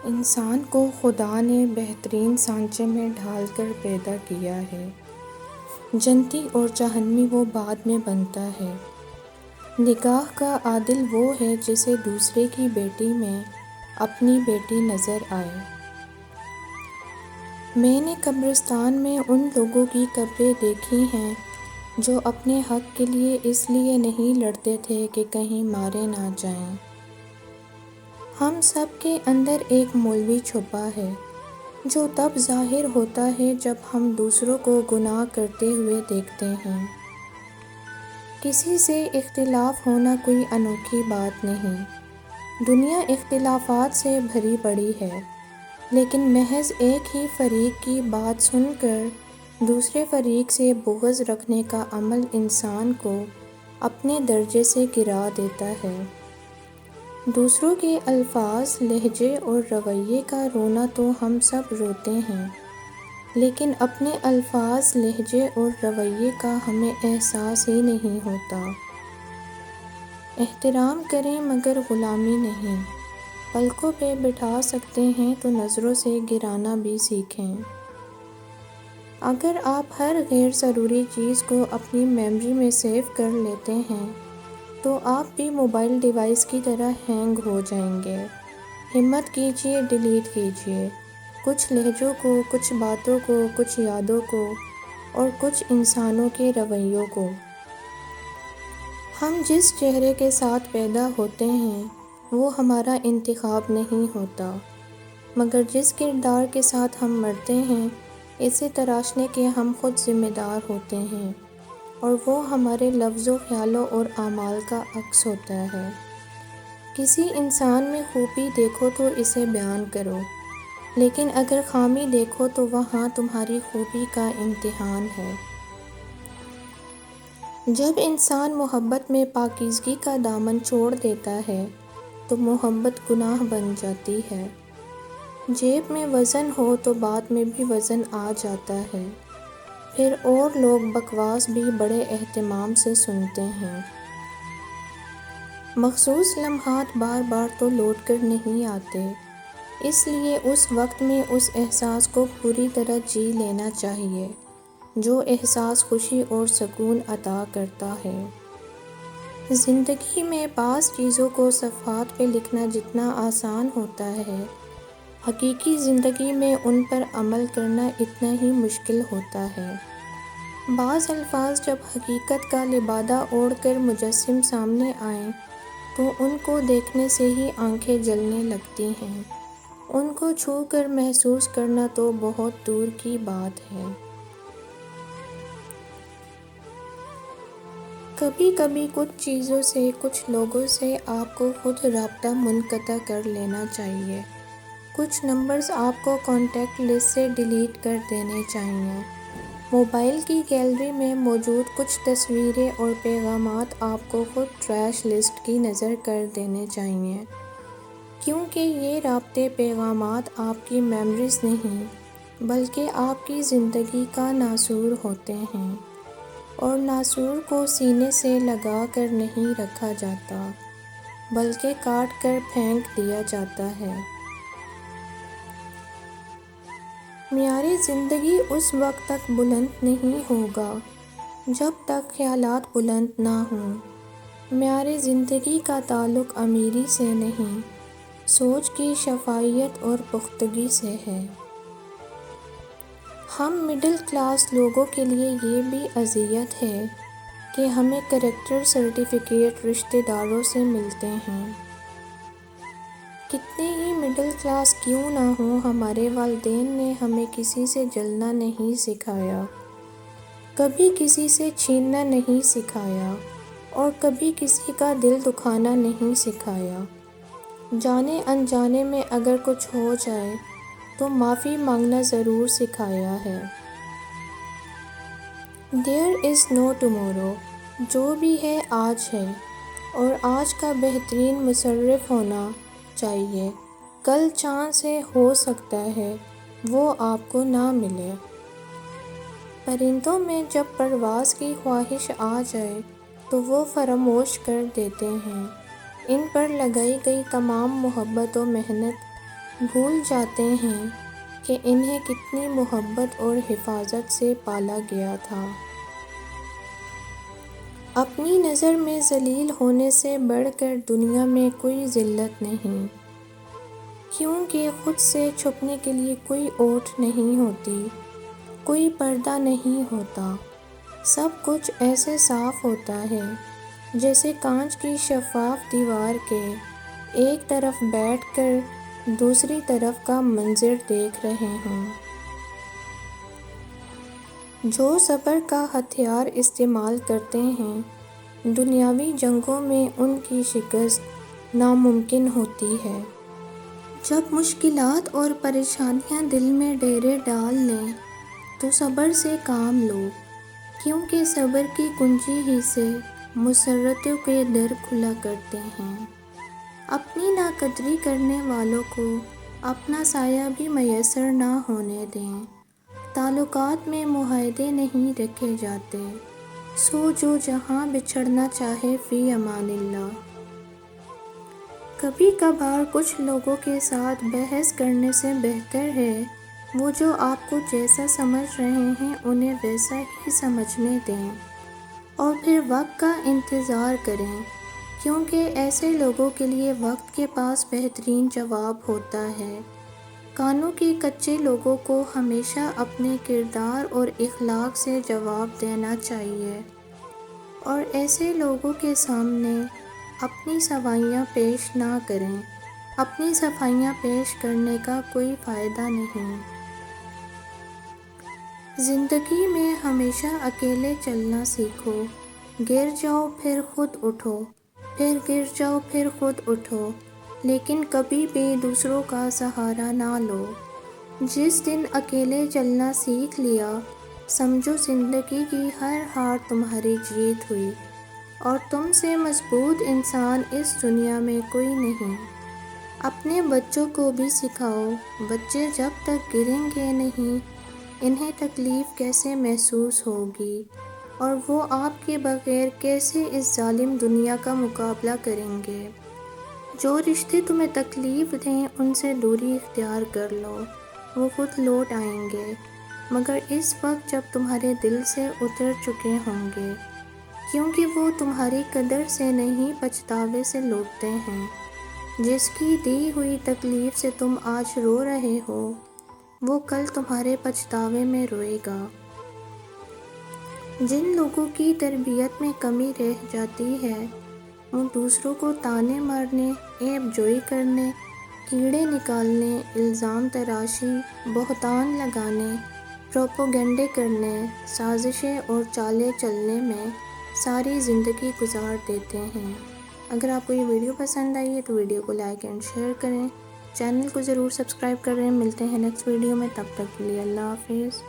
انسان کو خدا نے بہترین سانچے میں ڈھال کر پیدا کیا ہے۔ جنتی اور جہنمی وہ بعد میں بنتا ہے۔ نگاہ کا عادل وہ ہے جسے دوسرے کی بیٹی میں اپنی بیٹی نظر آئے۔ میں نے قبرستان میں ان لوگوں کی قبریں دیکھی ہیں جو اپنے حق کے لیے اس لیے نہیں لڑتے تھے کہ کہیں مارے نہ جائیں۔ ہم سب کے اندر ایک مولوی چھپا ہے جو تب ظاہر ہوتا ہے جب ہم دوسروں کو گناہ کرتے ہوئے دیکھتے ہیں۔ کسی سے اختلاف ہونا کوئی انوکھی بات نہیں۔ دنیا اختلافات سے بھری پڑی ہے، لیکن محض ایک ہی فریق کی بات سن کر دوسرے فریق سے بغض رکھنے کا عمل انسان کو اپنے درجے سے گرا دیتا ہے۔ دوسروں کے الفاظ، لہجے اور رویے کا رونا تو ہم سب روتے ہیں، لیکن اپنے الفاظ، لہجے اور رویے کا ہمیں احساس ہی نہیں ہوتا۔ احترام کریں مگر غلامی نہیں۔ پلکوں پہ بٹھا سکتے ہیں تو نظروں سے گرانا بھی سیکھیں۔ اگر آپ ہر غیر ضروری چیز کو اپنی میموری میں سیو کر لیتے ہیں تو آپ بھی موبائل ڈیوائس کی طرح ہینگ ہو جائیں گے۔ ہمت کیجیے، ڈیلیٹ کیجیے کچھ لہجوں کو، کچھ باتوں کو، کچھ یادوں کو اور کچھ انسانوں کے رویوں کو۔ ہم جس چہرے کے ساتھ پیدا ہوتے ہیں وہ ہمارا انتخاب نہیں ہوتا، مگر جس کردار کے ساتھ ہم مرتے ہیں اسے تراشنے کے ہم خود ذمہ دار ہوتے ہیں، اور وہ ہمارے لفظوں، خیالوں اور اعمال کا عکس ہوتا ہے۔ کسی انسان میں خوبی دیکھو تو اسے بیان کرو، لیکن اگر خامی دیکھو تو وہاں تمہاری خوبی کا امتحان ہے۔ جب انسان محبت میں پاکیزگی کا دامن چھوڑ دیتا ہے تو محبت گناہ بن جاتی ہے۔ جیب میں وزن ہو تو بات میں بھی وزن آ جاتا ہے، پھر اور لوگ بکواس بھی بڑے اہتمام سے سنتے ہیں۔ مخصوص لمحات بار بار تو لوٹ کر نہیں آتے، اس لیے اس وقت میں اس احساس کو پوری طرح جی لینا چاہیے جو احساس خوشی اور سکون عطا کرتا ہے۔ زندگی میں بعض چیزوں کو صفحات پہ لکھنا جتنا آسان ہوتا ہے، حقیقی زندگی میں ان پر عمل کرنا اتنا ہی مشکل ہوتا ہے۔ بعض الفاظ جب حقیقت کا لبادہ اوڑھ کر مجسم سامنے آئیں تو ان کو دیکھنے سے ہی آنکھیں جلنے لگتی ہیں، ان کو چھو کر محسوس کرنا تو بہت دور کی بات ہے۔ کبھی کبھی کچھ چیزوں سے، کچھ لوگوں سے آپ کو خود رابطہ منقطع کر لینا چاہیے۔ کچھ نمبرز آپ کو کانٹیکٹ لسٹ سے ڈیلیٹ کر دینے چاہیے۔ موبائل کی گیلری میں موجود کچھ تصویریں اور پیغامات آپ کو خود ٹریش لسٹ کی نذر کر دینے چاہیے، کیونکہ یہ رابطے، پیغامات آپ کی میموریز نہیں بلکہ آپ کی زندگی کا ناسور ہوتے ہیں، اور ناسور کو سینے سے لگا کر نہیں رکھا جاتا بلکہ کاٹ کر پھینک دیا جاتا ہے۔ معیار زندگی اس وقت تک بلند نہیں ہوگا جب تک خیالات بلند نہ ہوں۔ معیار زندگی کا تعلق امیری سے نہیں، سوچ کی شفافیت اور پختگی سے ہے۔ ہم مڈل کلاس لوگوں کے لیے یہ بھی اذیت ہے کہ ہمیں کریکٹر سرٹیفکیٹ رشتہ داروں سے ملتے ہیں۔ کتنے ہی مڈل کلاس کیوں نہ ہوں، ہمارے والدین نے ہمیں کسی سے جلنا نہیں سکھایا، کبھی کسی سے چھیننا نہیں سکھایا، اور کبھی کسی کا دل دکھانا نہیں سکھایا۔ جانے انجانے میں اگر کچھ ہو جائے تو معافی مانگنا ضرور سکھایا ہے۔ There is no tomorrow، جو بھی ہے آج ہے، اور آج کا بہترین مصرف ہونا چاہیے۔ کل چاند سے ہو سکتا ہے وہ آپ کو نہ ملے۔ پرندوں میں جب پرواز کی خواہش آ جائے تو وہ فراموش کر دیتے ہیں۔ ان پر لگائی گئی تمام محبت و محنت بھول جاتے ہیں کہ انہیں کتنی محبت اور حفاظت سے پالا گیا تھا۔ اپنی نظر میں ذلیل ہونے سے بڑھ کر دنیا میں کوئی ذلت نہیں، کیونکہ خود سے چھپنے کے لیے کوئی اوٹ نہیں ہوتی، کوئی پردہ نہیں ہوتا، سب کچھ ایسے صاف ہوتا ہے جیسے کانچ کی شفاف دیوار کے ایک طرف بیٹھ کر دوسری طرف کا منظر دیکھ رہے ہوں۔ جو صبر کا ہتھیار استعمال کرتے ہیں، دنیاوی جنگوں میں ان کی شکست ناممکن ہوتی ہے۔ جب مشکلات اور پریشانیاں دل میں ڈیرے ڈال لیں تو صبر سے کام لو، کیونکہ صبر کی کنجی ہی سے مسرتوں کے در کھلا کرتے ہیں۔ اپنی ناقدری کرنے والوں کو اپنا سایہ بھی میسر نہ ہونے دیں۔ تعلقات میں معاہدے نہیں رکھے جاتے، سو جو جہاں بچھڑنا چاہے فی امان اللہ۔ کبھی کبھار کچھ لوگوں کے ساتھ بحث کرنے سے بہتر ہے وہ جو آپ کو جیسا سمجھ رہے ہیں انہیں ویسا ہی سمجھنے دیں اور پھر وقت کا انتظار کریں، کیونکہ ایسے لوگوں کے لیے وقت کے پاس بہترین جواب ہوتا ہے۔ کانوں کے کچے لوگوں کو ہمیشہ اپنے کردار اور اخلاق سے جواب دینا چاہیے، اور ایسے لوگوں کے سامنے اپنی صفائیاں پیش نہ کریں۔ اپنی صفائیاں پیش کرنے کا کوئی فائدہ نہیں۔ زندگی میں ہمیشہ اکیلے چلنا سیکھو، گر جاؤ پھر خود اٹھو، پھر گر جاؤ پھر خود اٹھو، لیکن کبھی بھی دوسروں کا سہارا نہ لو۔ جس دن اکیلے چلنا سیکھ لیا، سمجھو زندگی کی ہر ہار تمہاری جیت ہوئی، اور تم سے مضبوط انسان اس دنیا میں کوئی نہیں۔ اپنے بچوں کو بھی سکھاؤ، بچے جب تک گریں گے نہیں انہیں تکلیف کیسے محسوس ہوگی، اور وہ آپ کے بغیر کیسے اس ظالم دنیا کا مقابلہ کریں گے۔ جو رشتے تمہیں تکلیف دیں ان سے دوری اختیار کر لو، وہ خود لوٹ آئیں گے، مگر اس وقت جب تمہارے دل سے اتر چکے ہوں گے، کیونکہ وہ تمہاری قدر سے نہیں پچھتاوے سے لوٹتے ہیں۔ جس کی دی ہوئی تکلیف سے تم آج رو رہے ہو، وہ کل تمہارے پچھتاوے میں روئے گا۔ جن لوگوں کی تربیت میں کمی رہ جاتی ہے، وہ دوسروں کو طعنے مارنے، عیب جوئی کرنے، کیڑے نکالنے، الزام تراشی، بہتان لگانے، پروپیگنڈے کرنے، سازشیں اور چالیں چلنے میں ساری زندگی گزار دیتے ہیں۔ اگر آپ کو یہ ویڈیو پسند آئی ہے تو ویڈیو کو لائک اینڈ شیئر کریں، چینل کو ضرور سبسکرائب کریں۔ ملتے ہیں نیکسٹ ویڈیو میں، تب تک کے لیے اللہ حافظ۔